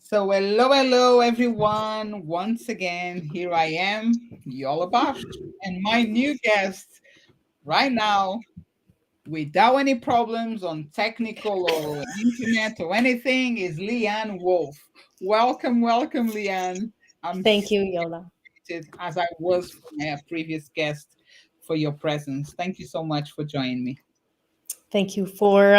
So, hello, everyone. Once again, here I am, Yola Bosch, and my new guest right now, without any problems on technical or internet or anything, is Leann Wolff. Welcome, Leann. I'm Thank so you, Yola. excited, as I was for my previous guest, for your presence. Thank you so much for joining me. Thank you for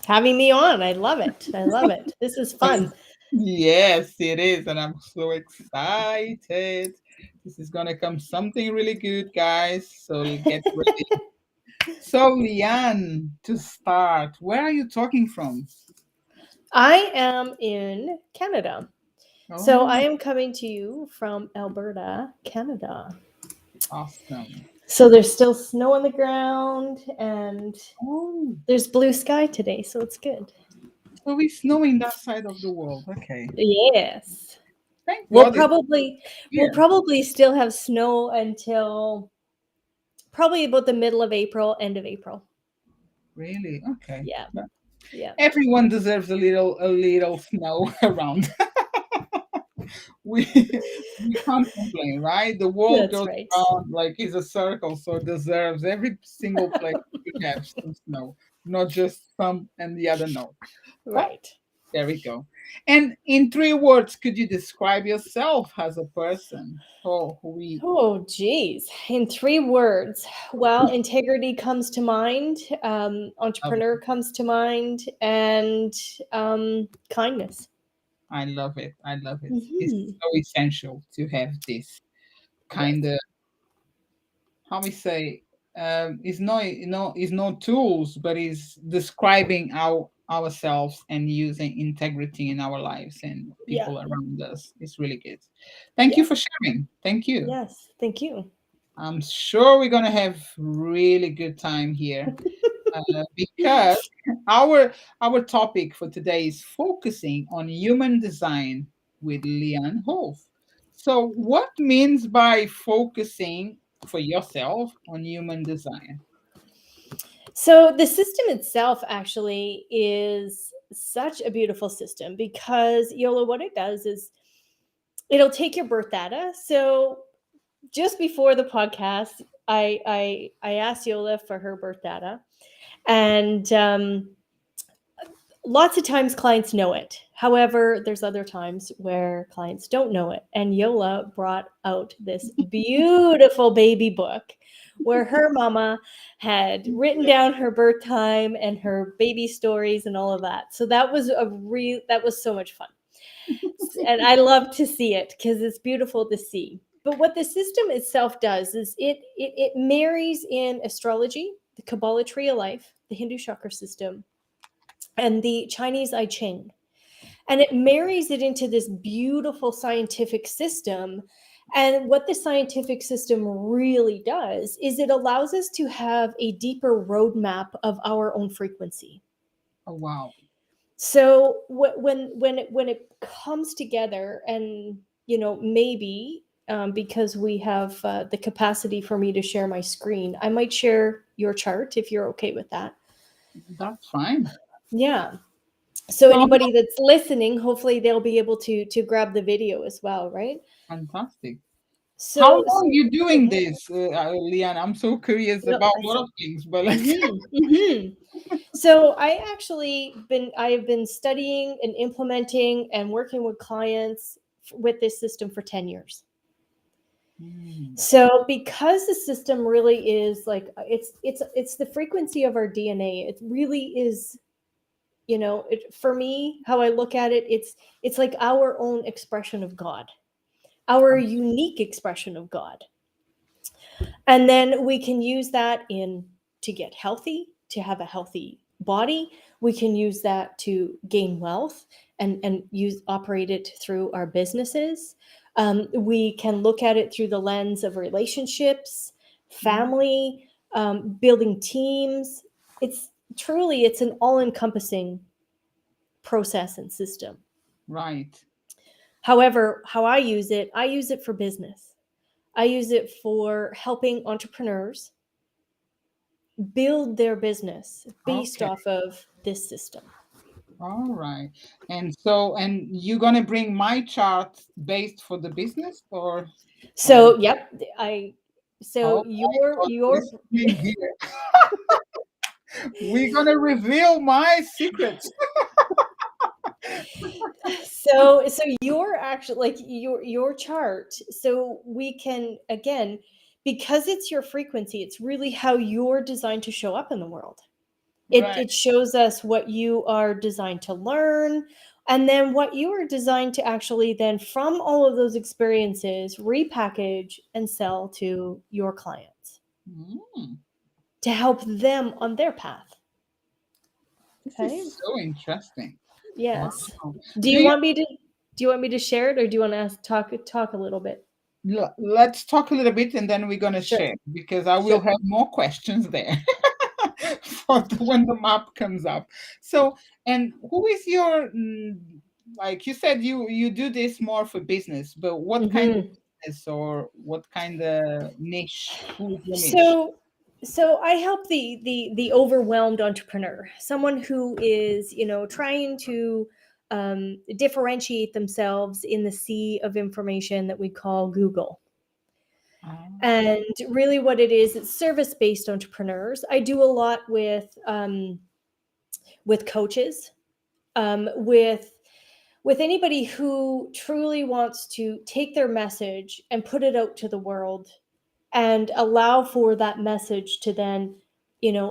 having me on. I love it. I love it. This is fun. Yes, it is, and I'm so excited. This is gonna come something really good, guys. So get ready. So, Leanne, to start, where are you talking from? I am in Canada. So Oh, I am coming to you from Alberta, Canada. awesome. So there's still snow on the ground and Oh, there's blue sky today. So it's good. so it's snowing that side of the world. Okay. Yes. Thank We'll God it's probably we'll here. probably still have snow until probably about the middle of April, end of April. Really? Okay. Yeah. But Yeah. everyone deserves a little snow around. we we can't complain, right? The world That's goes right. around like it's a circle, so it deserves every single place to have some snow, not just some and the other no. But Right. there we go. And in 3 words, could you describe yourself as a person? Oh, we Oh, geez. In 3 words. Well, integrity comes to mind, love it. entrepreneur comes to mind, and kindness. I love it. I love it. It's Hmm. so essential to have this kind Yes. of, how we say, it's not tools, but it's describing ourselves and using integrity in our lives and Yeah. people around us. It's really good. Thank you Yeah. for sharing. Thank you. Yes. Thank you. I'm sure we're gonna have really good time here, because our topic for today is focusing on human design with Leanne Wolff. So, what means by focusing for yourself on human design? So the system itself actually is such a beautiful system because Yola, what it does is it'll take your birth data. So just before the podcast, I asked Yola for her birth data, and lots of times clients know it. However, there's other times where clients don't know it. And Yola brought out this beautiful baby book where her mama had written down her birth time and her baby stories and all of that. So that was so much fun. And I love to see it because it's beautiful to see. But what the system itself does is it marries in astrology, the Kabbalah tree of life, the Hindu chakra system, and the Chinese I Ching. And it marries it into this beautiful scientific system. And what the scientific system really does is it allows us to have a deeper roadmap of our own frequency. Oh, wow. So when it comes together, and maybe because we have the capacity for me to share my screen, I might share your chart if you're okay with that. That's fine. Yeah. So So, anybody that's listening, hopefully they'll be able to grab the video as well, right? fantastic. How So long you go doing ahead. this, Leanne? I'm so curious No, about I a lot said. of things, but let's. So I've been studying and implementing and working with clients with this system for 10 years. Hmm, So because the system really is like it's the frequency of our DNA. It really is, for me, how I look at it, it's like our own expression of God, our unique expression of God. And then we can use that in to get healthy, to have a healthy body. We can use that to gain wealth and use operate it through our businesses. We can look at it through the lens of relationships, hmm, family, building teams. It's an all-encompassing process and system. right. However, how I use it for business. I use it for helping entrepreneurs build their business based Okay. off of this system. All right. And so, and you're gonna bring my chart based for the business, or So, yep, I so oh my God, your listening here. We're gonna reveal my secrets. so your actual like your chart, so we can again, because it's your frequency, it's really how you're designed to show up in the world. It Right. it shows us what you are designed to learn, and then what you are designed to actually then from all of those experiences repackage and sell to your clients Mm, to help them on their path. this Okay. is so interesting. Wow. Yes. Do Do you you want me to do you want me to share it, or do you want to talk a little bit? let's talk a little bit and then we're gonna Sure. share because I will Sure. have more questions there when the map comes up. So, and who is your like you said you do this more for business, but what kind of Mhm. business or what kind of niche? Who is your niche? So I help the overwhelmed entrepreneur, someone who is, trying to differentiate themselves in the sea of information that we call Google. Ah, And really, what it is, it's service based entrepreneurs. I do a lot with coaches, with anybody who truly wants to take their message and put it out to the world and allow for that message to then,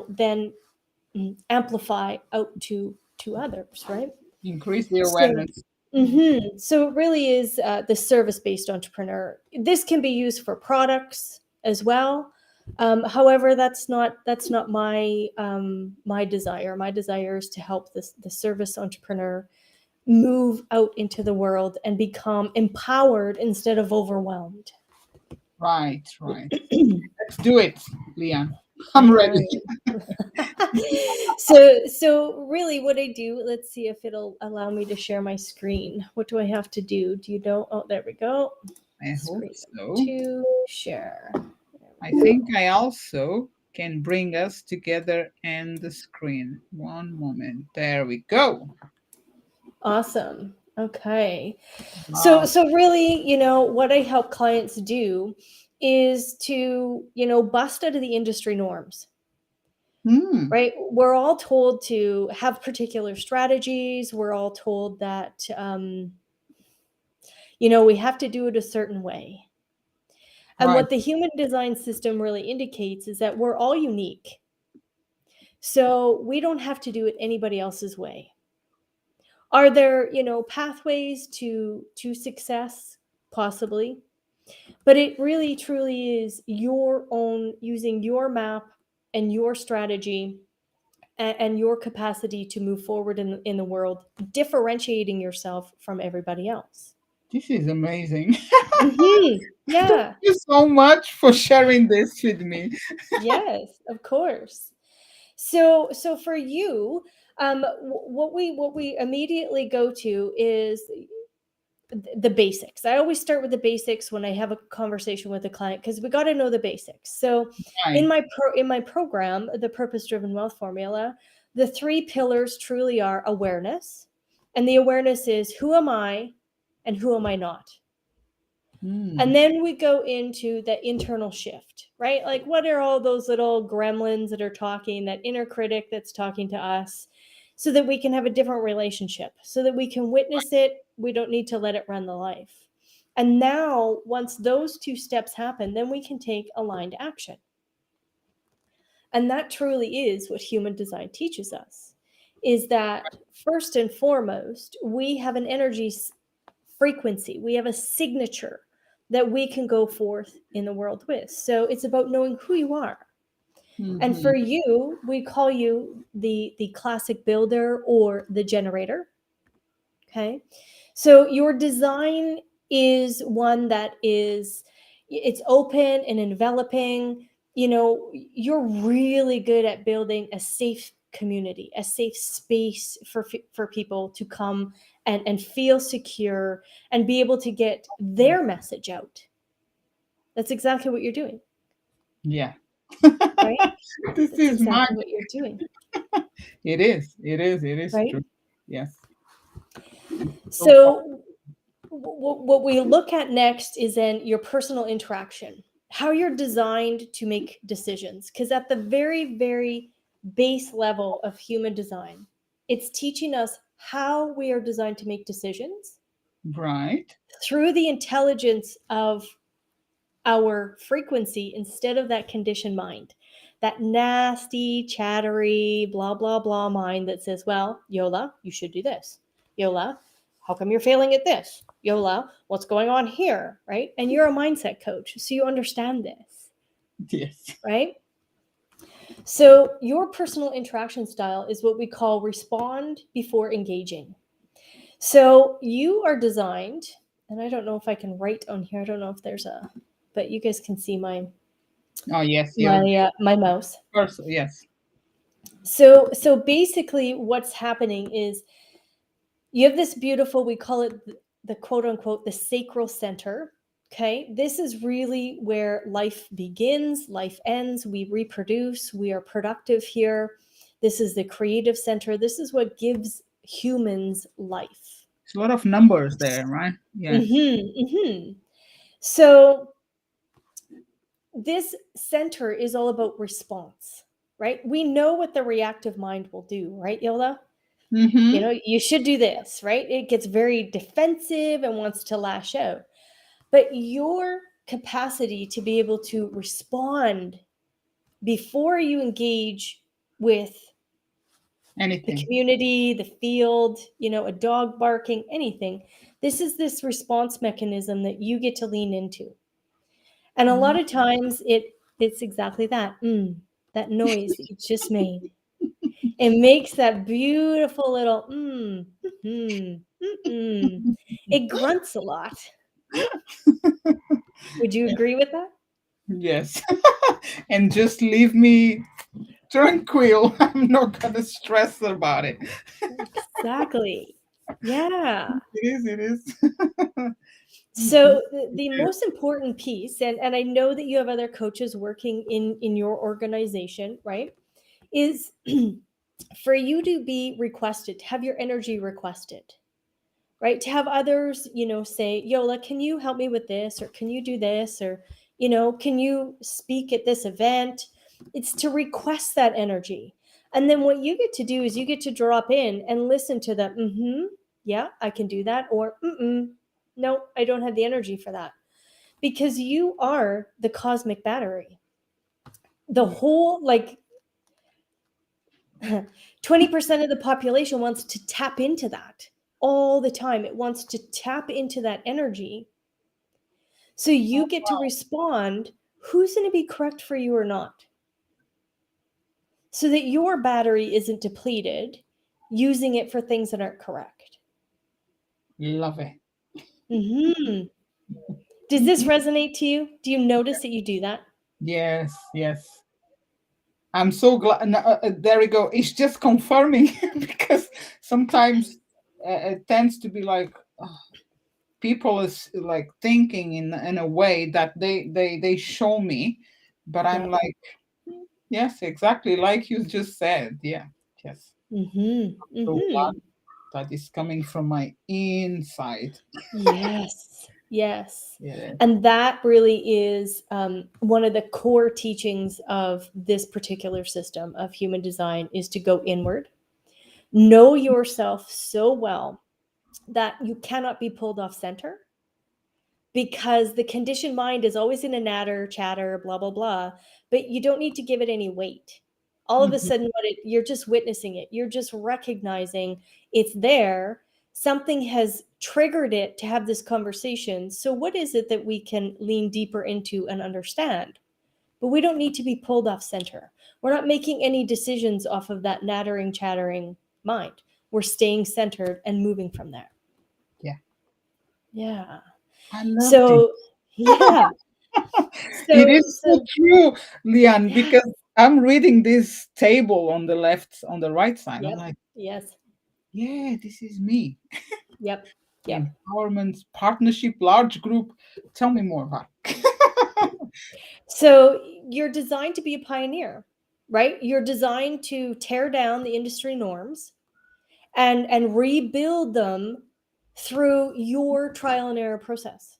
then amplify out to others, right? increase the So, awareness. so it really is the service-based entrepreneur. This can be used for products as well. However, that's not my desire. My desire is to help the service entrepreneur move out into the world and become empowered instead of overwhelmed. Right, right. Let's do it, Leann. All I'm ready. right. So really what I do, let's see if it'll allow me to share my screen. What do I have to do? Do you know? Oh, there we go. I hope Screen number so. 2, share. There I we think go. I also can bring us together and the screen. One moment. There we go. Awesome. Okay. So Wow. so really, what I help clients do is to, bust out of the industry norms. Hmm. Right? We're all told to have particular strategies. We're all told that we have to do it a certain way. And Right. what the human design system really indicates is that we're all unique. So we don't have to do it anybody else's way. Are there, pathways to success? Possibly. But it really truly is your own using your map and your strategy and your capacity to move forward in the world, differentiating yourself from everybody else. This is amazing. Thank Yeah. you so much for sharing this with me. Yes, of course. So for you, what we immediately go to is the basics. I always start with the basics when I have a conversation with a client because we got to know the basics. So in Right. my program, the purpose driven wealth formula, the three pillars truly are awareness, and the awareness is who am I and who am I not. Hmm. And then we go into the internal shift, right? Like, what are all those little gremlins that are talking, that inner critic that's talking to us, so that we can have a different relationship, so that we can witness it. We don't need to let it run the life. And now, once those two steps happen, then we can take aligned action. And that truly is what human design teaches us, is that first and foremost, we have an energy frequency, we have a signature that we can go forth in the world with. So it's about knowing who you are. And Hmm. for you, we call you the classic builder or the generator. Okay. So your design is one that is, it's open and enveloping. You're really good at building a safe community, a safe space for people to come and feel secure and be able to get their message out. That's exactly what you're doing, Yeah. right? This That's is my. exactly what you're doing, It is. It is. It is right? true. Yes. So far. So what we look at next is then your personal interaction, how you're designed to make decisions. Because at the very, very base level of human design, it's teaching us how we are designed to make decisions Right. through the intelligence of our frequency instead of that conditioned mind, that nasty, chattery, blah, blah, blah mind that says, well, Yola, you should do this. Yola, how come you're failing at this? Yola, what's going on here? Right? And you're a mindset coach, so you understand this, Yes. right? So your personal interaction style is what we call respond before engaging. So you are designed, and I don't know if I can write on here. I don't know if there's a, but you guys can see Oh, yes. my Yes. my mouse. First, yes. So basically what's happening is you have this beautiful, we call it the quote unquote the sacral center. Okay, this is really where life begins, life ends, we reproduce, we are productive here. This is the creative center. This is what gives humans life. There's a lot of numbers there, right? Yes. So this center is all about response, right? We know what the reactive mind will do, right, Yola? You Mm-hmm. know, you should do this, right? It gets very defensive and wants to lash out. But your capacity to be able to respond before you engage with the Anything. community, the field, you know, a dog barking, anything, this is this response mechanism that you get to lean into. And a lot of times it's exactly that. That noise that you just made. It makes that beautiful little It grunts a lot. Would you agree with that? Yes. And just leave me tranquil. I'm not gonna stress about it. Exactly. Yeah. It is. It is. So the most important piece, and I know that you have other coaches working in your organization, right? Is for you to be requested, to have your energy requested, right? To have others, you know, say, Yola, can you help me with this? Or can you do this? Or, you know, can you speak at this event? It's to request that energy. And then what you get to do is you get to drop in and listen to them. Yeah, I can do that. Or, no, I don't have the energy for that. Because you are the cosmic battery. The whole, like, 20% of the population wants to tap into that all the time. It wants to tap into that energy. So you get to respond who's going to be correct for you or not. So that your battery isn't depleted using it for things that aren't correct. Love it. Mm-hmm. Does this resonate to you? Do you notice that you do that? Yes. Yes. I'm so glad. There we go. It's just confirming because sometimes it tends to be like people is like thinking in a way that they show me, but I'm Yep. like, yes, exactly like you just said. Yeah. Yes. Mm-hmm. So glad Mm-hmm. that is coming from my inside. Yes, yes. Yeah. And that really is one of the core teachings of this particular system of human design is to go inward, know yourself so well that you cannot be pulled off center because the conditioned mind is always in a natter, chatter, blah, blah, blah, but you don't need to give it any weight. All of a Mhm. sudden, you're just witnessing it. You're just recognizing it's there. Something has triggered it to have this conversation. So, what is it that we can lean deeper into and understand? But we don't need to be pulled off center. We're not making any decisions off of that nattering, chattering mind. We're staying centered and moving from there. Yeah. Yeah. I love this. So, yeah. It So, is so true, Leanne, yeah. because I'm reading this table on the left, on the right side. I'm Yep. like, Yes. yeah, this is me. Yep. Yep. Empowerment, partnership, large group. Tell me more about it. So you're designed to be a pioneer, right? You're designed to tear down the industry norms and rebuild them through your trial and error process.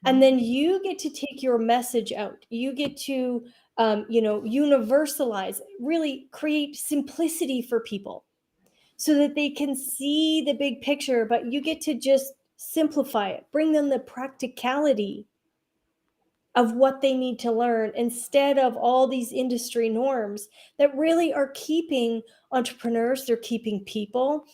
And then you get to take your message out. You get to, universalize, really create simplicity for people so that they can see the big picture, but you get to just simplify it, bring them the practicality of what they need to learn instead of all these industry norms that really are keeping entrepreneurs, they're keeping people,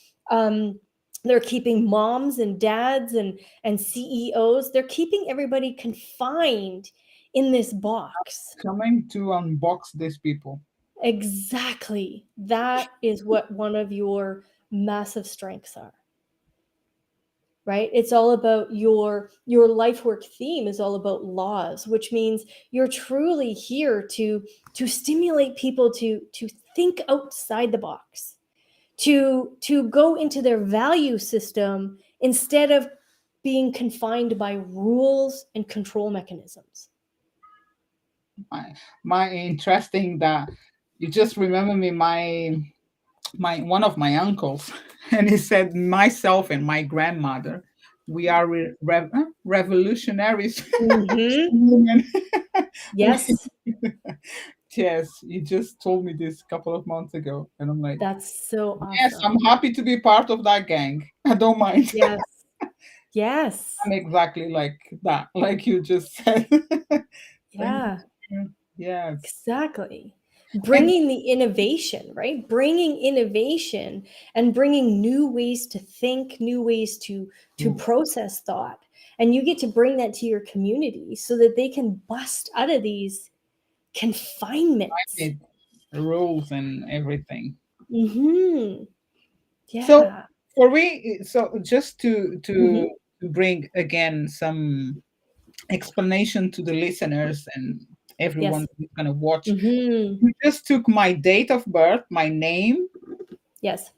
they're keeping moms and dads and CEOs, they're keeping everybody confined in this box. Coming to unbox these people. Exactly. That is what one of your massive strengths are. Right? It's all about your life work theme is all about laws, which means you're truly here to stimulate people to think outside the box, to go into their value system instead of being confined by rules and control mechanisms. My interesting that you just remember me my one of my uncles, and he said myself and my grandmother, we are revolutionaries. Mm-hmm. Women. Yes, Yes, you just told me this a couple of months ago, and I'm like, that's so yes, I'm awesome. happy to be part of that gang. I don't mind. Yes, yes, I'm exactly like that, like you just said. Thank yeah. you. Yes. Exactly. And Bringing the innovation, right? Bringing innovation and bringing new ways to think, new ways to to process thought. And you get to bring that to your community so that they can bust out of these confinements. it, rules and everything. Mhm. So Yeah. so just Mhm. to bring again some explanation to the listeners and everyone Yes. who's gonna watch. Mhm. You just took my date of birth, my name, Yes.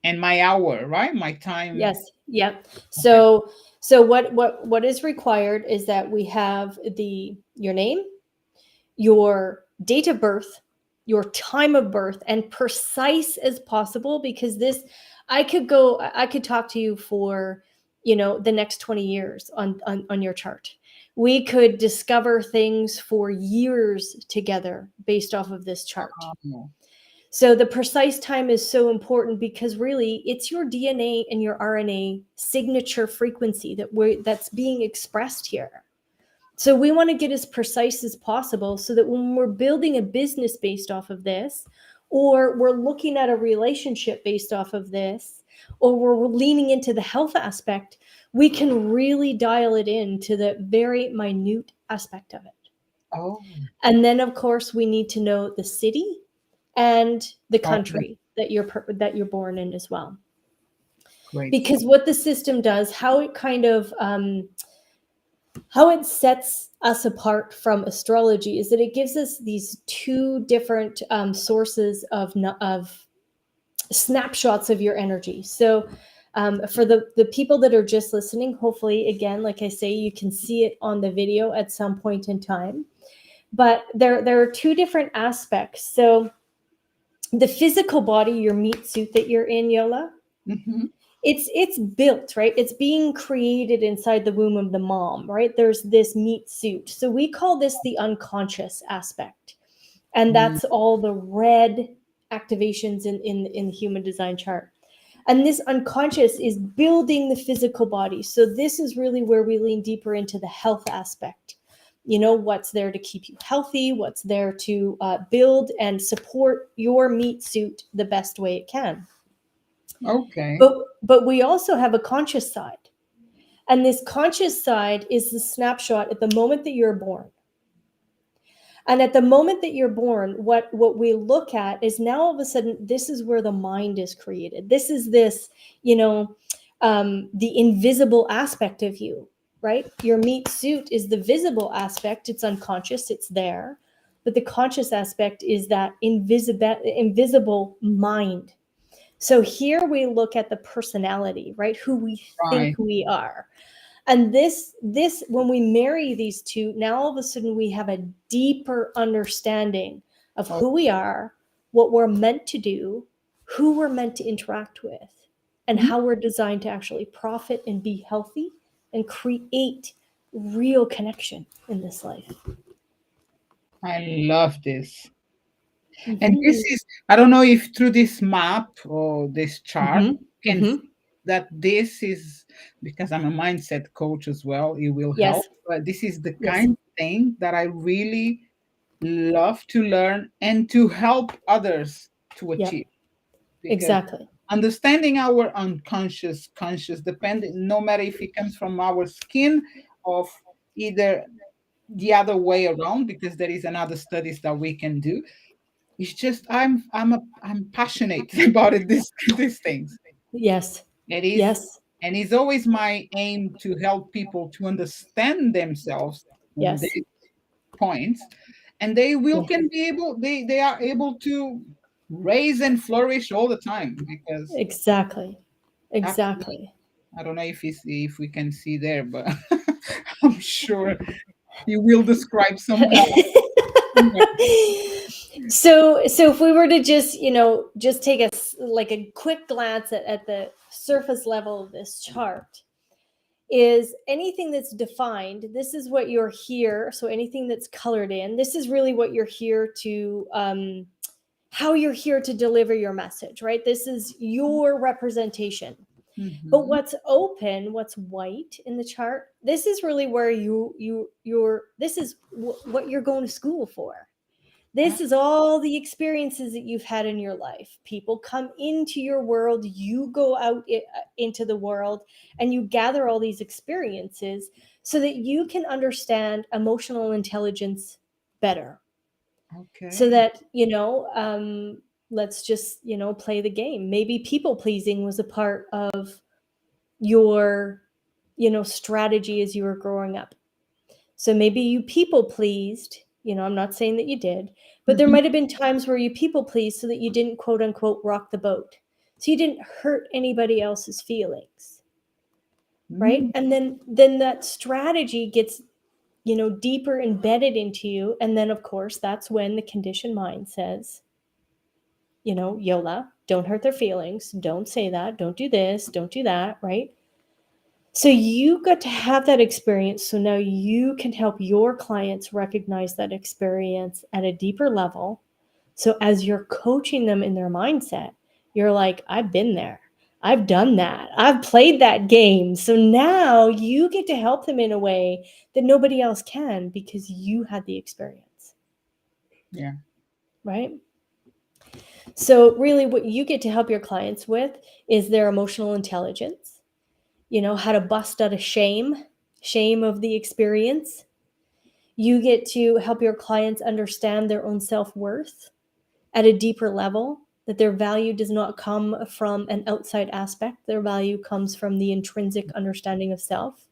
and my hour, right? My time. Yes. Yep. Okay. So what is required is that we have your name, your date of birth, your time of birth, and precise as possible, because this I could talk to you for, the next 20 years on your chart. We could discover things for years together based off of this chart. Oh, So the precise time is so important because really it's your DNA and your RNA signature frequency that's being expressed here. So we want to get as precise as possible so that when we're building a business based off of this, or we're looking at a relationship based off of this, or we're leaning into the health aspect, we can really dial it in to the very minute aspect of it. oh, And then of course we need to know the city and the oh, country that you're born in as well. great. Because what the system does, how it kind of how it sets us apart from astrology is that it gives us these two different sources of snapshots of your energy. So for the people that are just listening, hopefully, again, like I say, you can see it on the video at some point in time. But there are two different aspects. So the physical body, your meat suit that you're in, Yola, Hmm. it's built, right? It's being created inside the womb of the mom, right? There's this meat suit. So we call this the unconscious aspect. And that's all the red activations in the human design chart. And this unconscious is building the physical body. So this is really where we lean deeper into the health aspect. What's there to keep you healthy, what's there to build and support your meat suit the best way it can. Okay. But we also have a conscious side. And this conscious side is the snapshot at the moment that you're born. And at the moment that you're born, what we look at is now all of a sudden, this is where the mind is created. This is this, the invisible aspect of you, right? Your meat suit is the visible aspect. It's unconscious. It's there. But the conscious aspect is that invisible mind. So here we look at the personality, right? Who we Right. think we are. And this when we marry these two, now all of a sudden we have a deeper understanding of Oh, who we are, what we're meant to do, who we're meant to interact with, and how we're designed to actually profit and be healthy and create real connection in this life. I love this. And this Mm-hmm. is, I don't know if through this map or this chart, Mm-hmm. you can Mm-hmm. see that this is, because I'm a mindset coach as well, it will help. Yes. But this is the Yes. kind of thing that I really love to learn and to help others to Yep. achieve. Because Exactly. understanding our unconscious, conscious, depending, no matter if it comes from our skin, of either the other way around, because there is another studies that we can do. It's just I'm passionate about it. These things. Yes. It is, Yes. and it's always my aim to help people to understand themselves on Yes. these points, and they will Yeah. can be able they are able to raise and flourish all the time because Exactly. absolutely. Exactly. I don't know if we can see there, but I'm sure you will describe somehow. So if we were to just just take like a quick glance at the surface level of this chart, is anything that's defined, this is what you're here, so anything that's colored in, this is really what you're here to how you're here to deliver your message, right? This is your representation. But Mhm. what's open, what's white in the chart, this is really where you're this is what you're going to school for. Ah, This is all the experiences that you've had in your life. People come into your world, you go out into the world, and you gather all these experiences so that you can understand emotional intelligence better. So okay. that, let's just, play the game. Maybe people pleasing was a part of your, strategy as you were growing up. So maybe you people pleased, I'm not saying that you did, but there Mhm. might have been times where you people pleased so that you didn't quote unquote rock the boat. So you didn't hurt anybody else's feelings, right? Mm, And then that strategy gets, deeper embedded into you. And then of course, that's when the conditioned mind says, Yola, don't hurt their feelings. Don't say that. Don't do this. Don't do that, right? So you got to have that experience. So now you can help your clients recognize that experience at a deeper level. So as you're coaching them in their mindset, you're like, I've been there. I've done that. I've played that game. So now you get to help them in a way that nobody else can because you had the experience, yeah. right? So really what you get to help your clients with is their emotional intelligence, how to bust out of shame of the experience. You get to help your clients understand their own self-worth at a deeper level, that their value does not come from an outside aspect. Their value comes from the intrinsic understanding of self.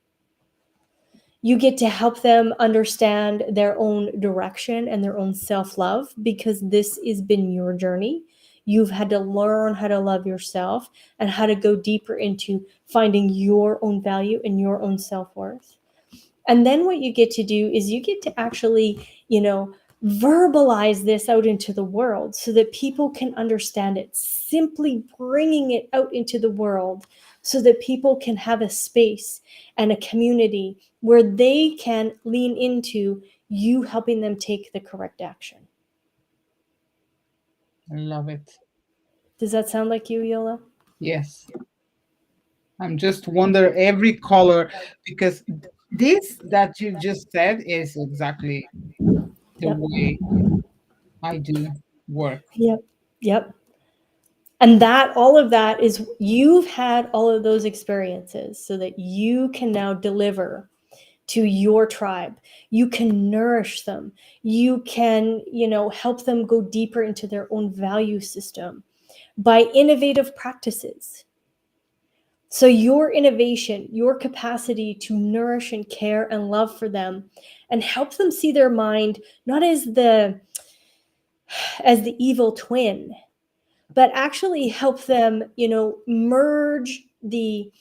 You get to help them understand their own direction and their own self-love because this has been your journey. You've had to learn how to love yourself and how to go deeper into finding your own value and your own self-worth. And then what you get to do is you get to actually, verbalize this out into the world so that people can understand it. Simply bringing it out into the world so that people can have a space and a community where they can lean into you helping them take the correct action. I love it. Does that sound like you, Yola? Yes. I'm just wonder every color because this that you just said is exactly the Yep. way I do work. Yep. Yep. And that all of that is you've had all of those experiences so that you can now deliver to your tribe. You can nourish them. You can, help them go deeper into their own value system by innovative practices. So your innovation, your capacity to nourish and care and love for them and help them see their mind not as the evil twin, but actually help them, merge the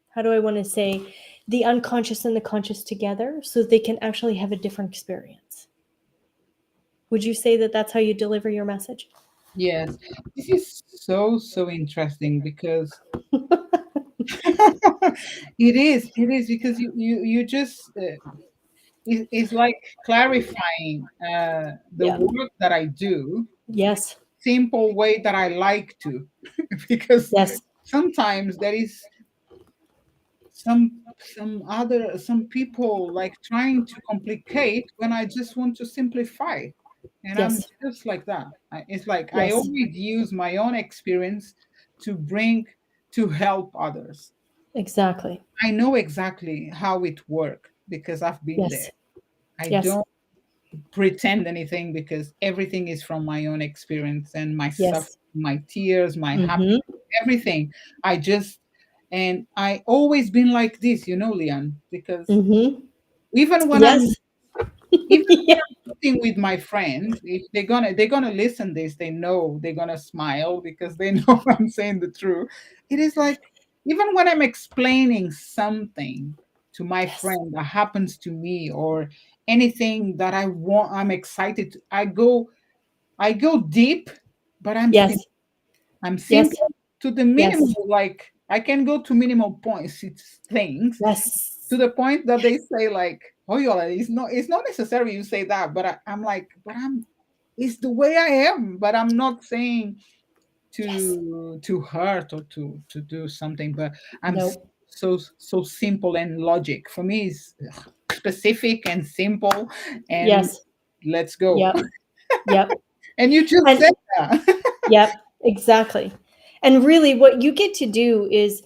how do I want to say, the unconscious and the conscious together so that they can actually have a different experience. Would you say that that's how you deliver your message? Yes. This is so interesting because it is because you just it's like clarifying the Yeah. work that I do, Yes. simple way that I like to, because Yes. sometimes there is some people like trying to complicate when I just want to simplify, and I'm Yes. just like that. It's like I Yes. always use my own experience to bring to help others. Exactly. I know exactly how it works because I've been there. Yes. I Yes. don't pretend anything because everything is from my own experience and my suffering, Yes. my tears, my happiness, Mm-hmm. everything. I just and I always been like this, Leanne, because Mm-hmm. even when I'm Yes. even Yeah. sitting with my friends, if they're gonna listen this, they know they're gonna smile because they know I'm saying the truth. It is like even when I'm explaining something to my Yes. friend that happens to me or anything that I'm excited to, I go deep, but Yes. I'm Yes. simple to the Yes. minimal, like I can go to minimal points, it's things to Yes. the point that they say like, "Oh, Yola, it's not necessary you say that," but I'm like, but it's the way I am, but I'm not saying Yes. to hurt or to do something, but I'm No. so simple and logic. For me, is specific and simple, and Yes. let's go. Yep. Yep. And you just And said that. yep. Exactly. And really, what you get to do is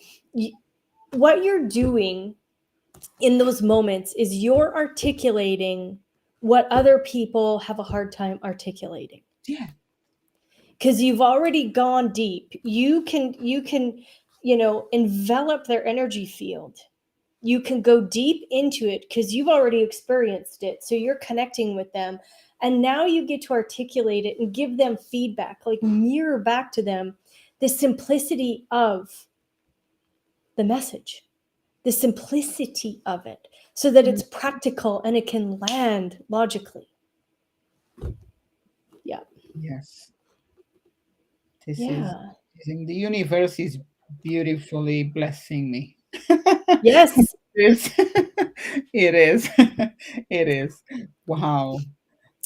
what you're doing in those moments is you're articulating what other people have a hard time articulating, Yeah. because you've already gone deep. You can envelop their energy field. You can go deep into it because you've already experienced it, so you're connecting with them, and now you get to articulate it and give them feedback, like mirror back to them the simplicity of the message, the simplicity of it, so that Mm, it's practical and it can land logically. Yeah. yes. This is Yeah. amazing. The universe is beautifully blessing me. Yes. It is. It is. It is. Wow.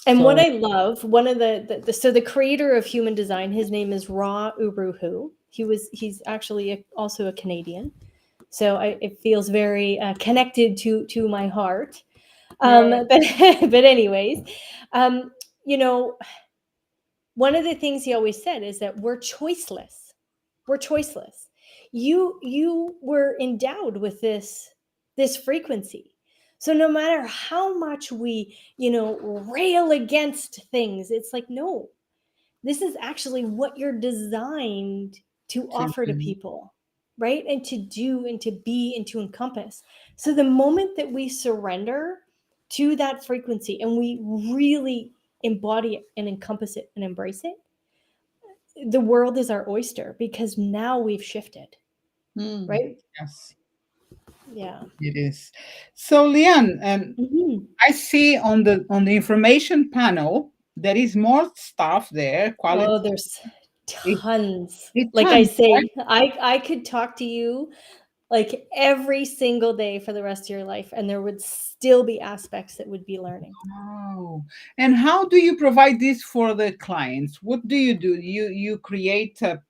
And what So I love, one of the creator of human design, his name is Ra Uruhu. He's actually also a Canadian, so it feels very connected to my heart. right. But but anyways, um, you know, one of the things he always said is that we're choiceless. We're choiceless. You were endowed with this frequency. So no matter how much we, rail against things, it's like, no, this is actually what you're designed to To offer to do. people, right? And to do and to be and to encompass. So the moment that we surrender to that frequency and we really embody it and encompass it and embrace it, the world is our oyster because now we've shifted, Mm, right? yes, Yeah. it is. So, Leanne, Mhm. I see on the information panel there is more stuff there. Quality. Oh, there's It, tons. it Like I tons, right? say, I could talk to you like every single day for the rest of your life, and there would still be aspects that would be learning. Oh, and how do you provide this for the clients? What do? You create a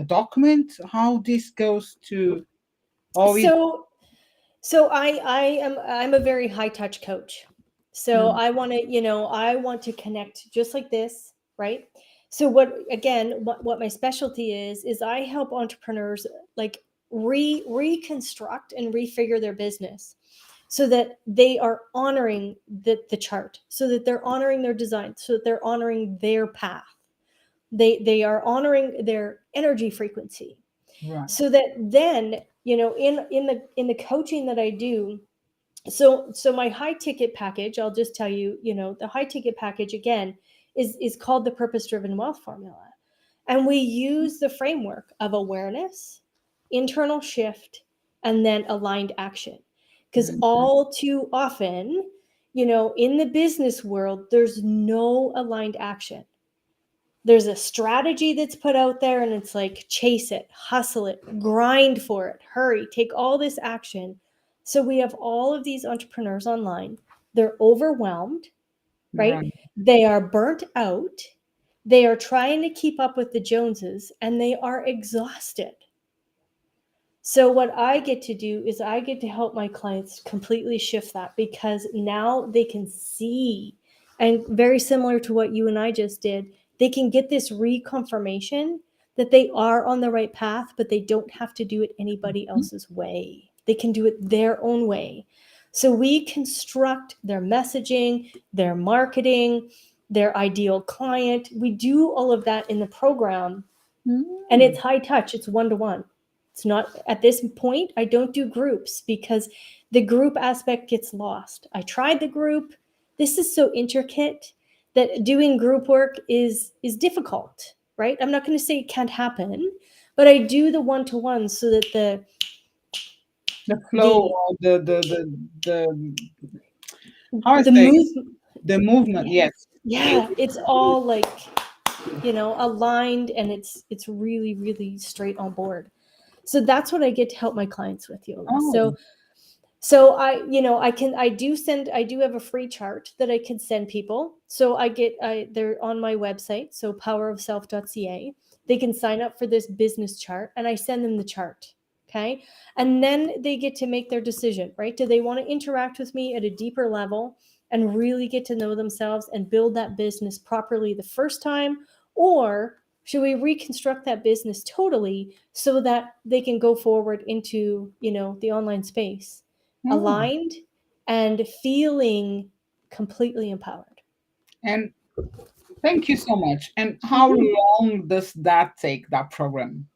document? How this goes to? Oh, it, So I'm a very high touch coach. So mm, I want to connect just like this, right? So what my specialty is I help entrepreneurs like reconstruct and refigure their business so that they are honoring the chart, so that they're honoring their design, so that they're honoring their path. They are honoring their energy frequency, right. so that then in the coaching that I do. So my high ticket package, I'll just tell you, the high ticket package again is called the purpose driven wealth formula, and we use the framework of awareness, internal shift, and then aligned action, because Mm, all too often, in the business world there's no aligned action. There's a strategy that's put out there, and it's like chase it, hustle it, grind for it, hurry, take all this action. So we have all of these entrepreneurs online. They're overwhelmed, right? Right. They are burnt out. They are trying to keep up with the Joneses, and they are exhausted. So what I get to do is I get to help my clients completely shift that, because now they can see, and very similar to what you and I just did, they can get this reconfirmation that they are on the right path, but they don't have to do it anybody else's way. They can do it their own way. So we construct their messaging, their marketing, their ideal client. We do all of that in the program, and Mm. it's high touch, it's one-to-one. It's not, at this point I don't do groups because the group aspect gets lost. I tried the group. This is so intricate that doing group work is difficult, right? I'm not going to say it can't happen, but I do the one-to-one so that The flow, the or the how I the say, move the movement. yeah, Yes. yeah, it's all like, aligned, and it's really, really straight on board. So that's what I get to help my clients with, Yola. Oh. So I do have a free chart that I can send people. So they're on my website, so powerofself.ca. They can sign up for this business chart, and I send them the chart. Okay. And then they get to make their decision, right? Do they want to interact with me at a deeper level and really get to know themselves and build that business properly the first time? Or should we reconstruct that business totally so that they can go forward into, the online space Oh. aligned and feeling completely empowered? And thank you so much. And how Mhm. long does that take, that program?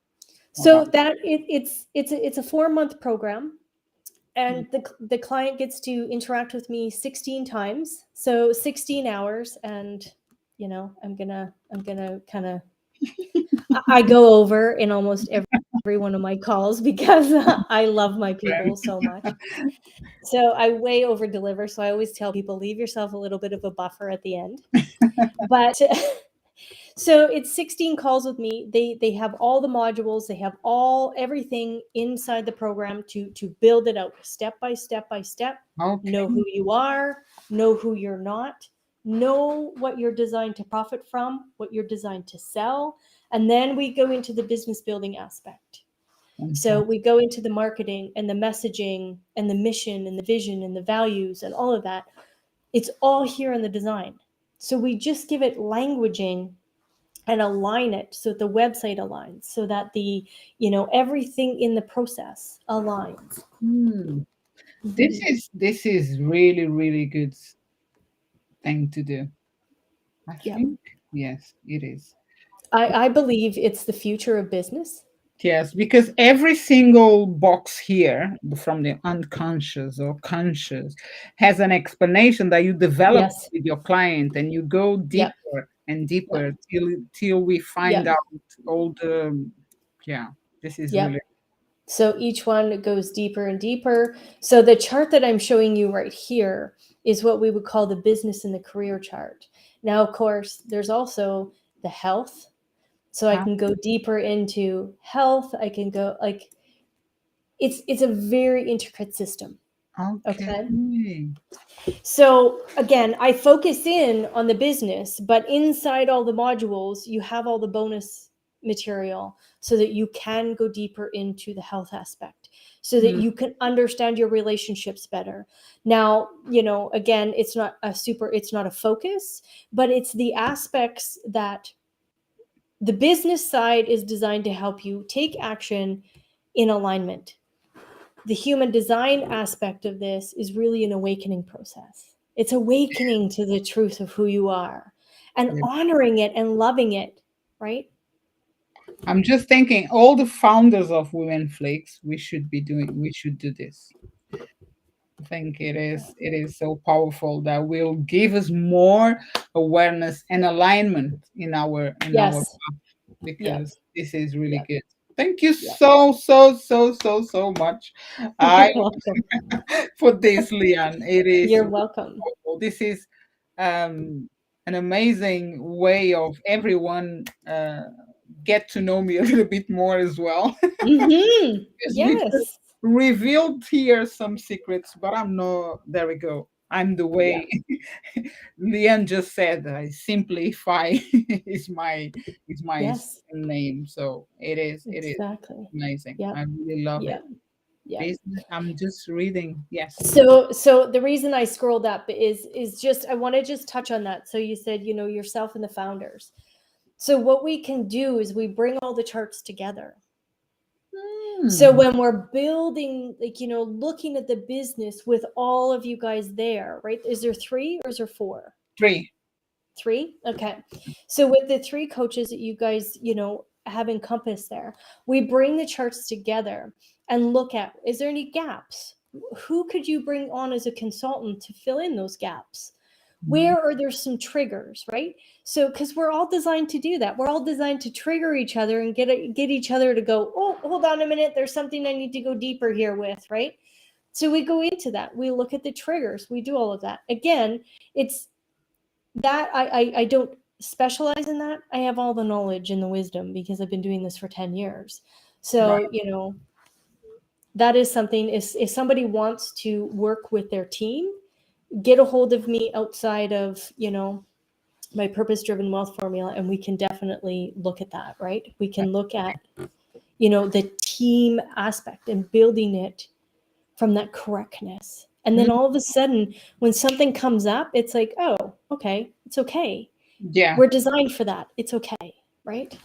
So About. that it's a 4-month program, and the client gets to interact with me 16 times, so 16 hours. And I'm gonna kind of, I go over in almost every one of my calls because I love my people so much. So I way over deliver. So I always tell people, leave yourself a little bit of a buffer at the end. But so it's 16 calls with me. They have all the modules, they have everything inside the program to build it out step by step by step. Okay. Know who you are, know who you're not, know what you're designed to profit from, what you're designed to sell, and then we go into the business building aspect. So Fantastic. we go into the marketing and the messaging and the mission and the vision and the values and all of that. It's all here in the design. So we just give it languaging and align it so that the website aligns, so that everything in the process aligns. Hmm. This Mhm. is really, really good thing to do. I Yeah. think yes, it is. I believe it's the future of business. Yes, because every single box here, from the unconscious or conscious, has an explanation that you develop Yes. with your client, and you go Yep. deeper and Yep. deeper till we find Yep. out all the. Yeah, this is really. Yep. So each one goes deeper and deeper. So the chart that I'm showing you right here is what we would call the business and the career chart. Now, of course, there's also the health. So I Ah, can go deeper into health. I can go like, it's a very intricate system. okay. Okay. So again, I focus in on the business, but inside all the modules, you have all the bonus material so that you can go deeper into the health aspect, so that Mm. you can understand your relationships better. Now, again, it's not a focus, but it's the aspects that the business side is designed to help you take action in alignment. The human design aspect of this is really an awakening process. It's awakening to the truth of who you are and Yeah. honoring it and loving it, right? I'm just thinking, all the founders of Women Flakes, we should do this. I think it is so powerful that will give us more awareness and alignment in our Yes. path, Yep. because this is really Yep. good. Thank you Yep. so so so so so much. I You're welcome. for this, Leanne. It is You're really welcome. powerful. This is um an amazing way of everyone get to know me a little bit more as well. Mm-hmm. Because we just Yes. revealed here some secrets, but I'm no, there we go. I'm the Yeah. way Leann just said. I simplify is my Yes. name. So it is Exactly. amazing. Yeah. I really love Yeah. it. Yeah. I'm just reading. Yes. So the reason I scrolled up is just I want to just touch on that. So you said, yourself and the founders. So what we can do is we bring all the charts together. So Hmm. when we're building, like, looking at the business with all of you guys there, right? Is there three or is there four? Three. Three? Okay. So with the three coaches that you guys, have encompassed there, we bring the charts together and look at, is there any gaps? Who could you bring on as a consultant to fill in those gaps? Mm, Where are there some triggers, right? So because we're all designed to do that. We're all designed to trigger each other and get each other to go, oh, hold on a minute, there's something I need to go deeper here with, right? So we go into that. We look at the triggers. We do all of that. Again, it's that I don't specialize in that. I have all the knowledge and the wisdom because I've been doing this for 10 years. right. So, that is something, if somebody wants to work with their team, get a hold of me outside of, my purpose driven wealth formula, and we can definitely look at that, right? We can look at, the team aspect and building it from that correctness. And then Mm, all of a sudden, when something comes up, it's like, oh, okay, it's okay. yeah. We're designed for that. It's okay, right?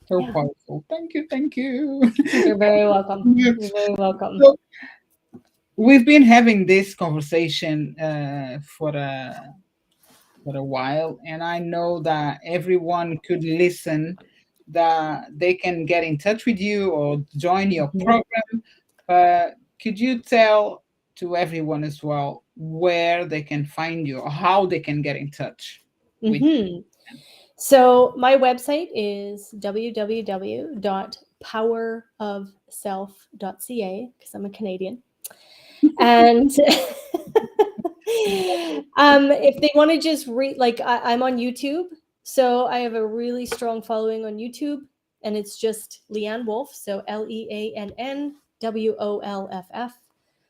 So Yeah. powerful. Thank you. Thank you. You're very welcome. Yes. You're very welcome. So we've been having this conversation for a while, and I know that everyone could listen, that they can get in touch with you or join your Mhm. program. But could you tell to everyone as well where they can find you or how they can get in touch with Mhm. So my website is www.powerofself.ca because I'm a Canadian. And if they want to just read, like I'm on YouTube, so I have a really strong following on YouTube, and it's just Leann Wolff, so LeannWollff.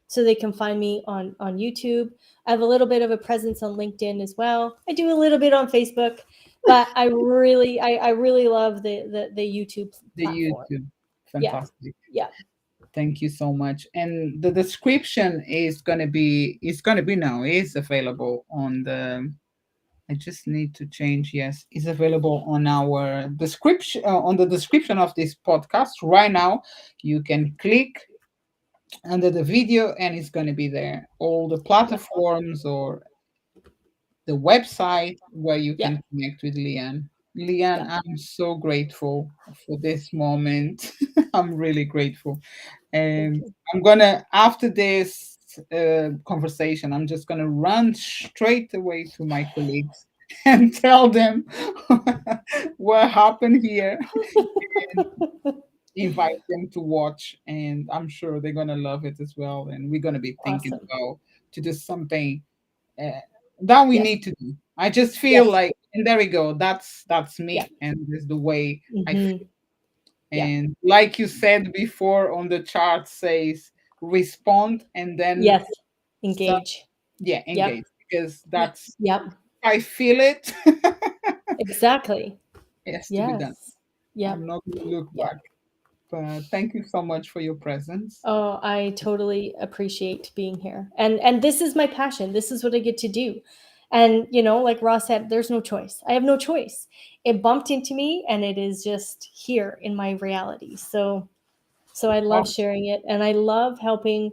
So they can find me on YouTube. I have a little bit of a presence on LinkedIn as well. I do a little bit on Facebook, but I really love the YouTube the platform. YouTube? Yeah, Fantastic. yeah, Thank you so much. And the description is gonna be now is available on the. I just need to change. Yes, is available on our description on the description of this podcast right now. You can click under the video, and it's gonna be there. All the yeah, platforms or the website where you yeah, can connect with Leann. Leann, yeah. I'm so grateful for this moment. I'm really grateful. Thank And you. I'm gonna, after this conversation, I'm just gonna run straight away to my colleagues and tell them what happened here, invite them to watch, and I'm sure they're gonna love it as well. And we're gonna be thinking Awesome. about to do something uh, that we Yes, need to do. I just feel yes, like, and there we go. That's yeah. me, and this is the way I Hmm. feel. Yeah. And like you said before, on the chart says respond, and then Yes. some, Engage. yeah, Yep. engage, because that's Yep. I feel it. Exactly. It has to be done. Yes. Yep. I'm not gonna look Yep. back. But thank you so much for your presence. Oh, I totally appreciate being here. And this is my passion. This is what I get to do. And like Ross said, there's no choice. I have no choice. It bumped into me and it is just here in my reality. So I love Awesome. sharing it, and I love helping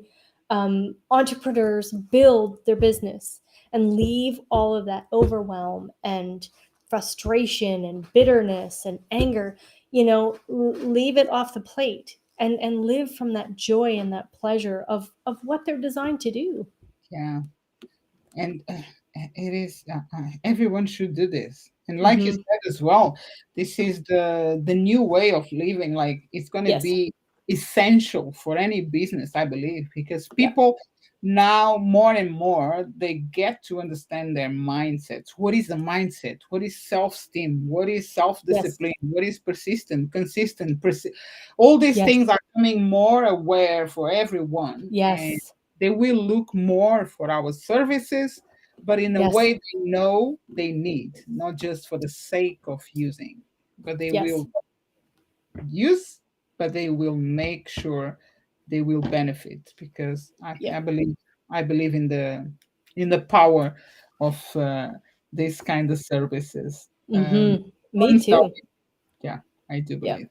entrepreneurs build their business and leave all of that overwhelm and frustration and bitterness and anger. Leave it off the plate and live from that joy and that pleasure of what they're designed to do. Yeah. And it is everyone should do this, and like you Hmm. said as well, this is the new way of living. Like, it's going to Yes. be essential for any business, I believe, because Yeah. people now more and more they get to understand their mindsets. What is the mindset? What is self-esteem? What is Yes. self-discipline? What is persistent, consistent? All these Yes. things are coming more aware for everyone, and Yes. they will look more for our services, but in a Yes. way they know they need, not just for the sake of using, but they Yes. will use, but they will make sure they will benefit, because Yeah. I believe in the power of this kind of services. Me And so too. yeah, I do Yeah. believe.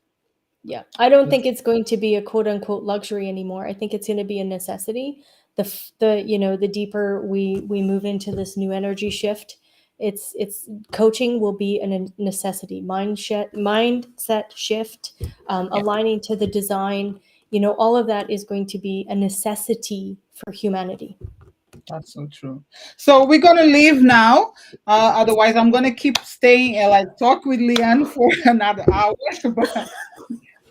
Yeah. I don't Yes, think it's going to be a quote unquote luxury anymore. I think it's going to be a necessity. The you know, the deeper we move into this new energy shift, it's coaching will be a necessity. Mindset shift, yeah, aligning to the design, you know, all of that is going to be a necessity for humanity. that's so true. So we're gonna leave now. Otherwise, I'm gonna keep staying and like talk with Leanne for another hour. But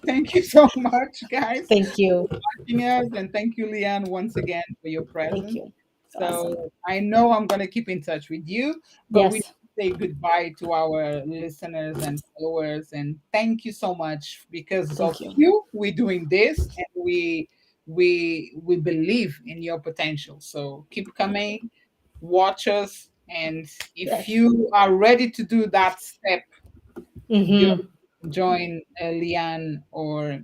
thank you so much, guys, Thank you. watching us, and thank you, Leanne, once again for your Thank presence. you. So Awesome. I know I'm going to keep in touch with you, but we Yes. say goodbye to our listeners and followers, and thank you so much. Because of Thank you. you, we're doing this, and we believe in your potential. So keep coming, watch us, and if Yes. you are ready to do that step, Mm-hmm. join Leanne or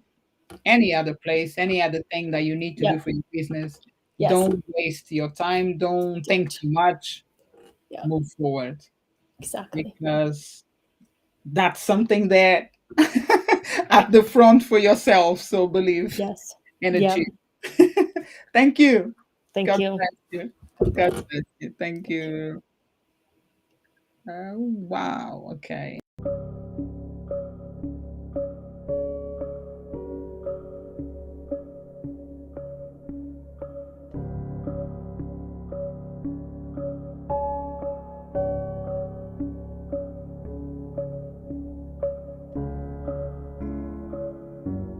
any other place, any other thing that you need to do Yep. for your business. Yes. Don't waste your time. Don't think Don't. too much. Yeah. Move forward, Exactly. because that's something that at the front for yourself. So believe Yes. and Yeah. achieve. Thank you. Thank God you. bless you. God bless you. Thank you. Wow. Okay.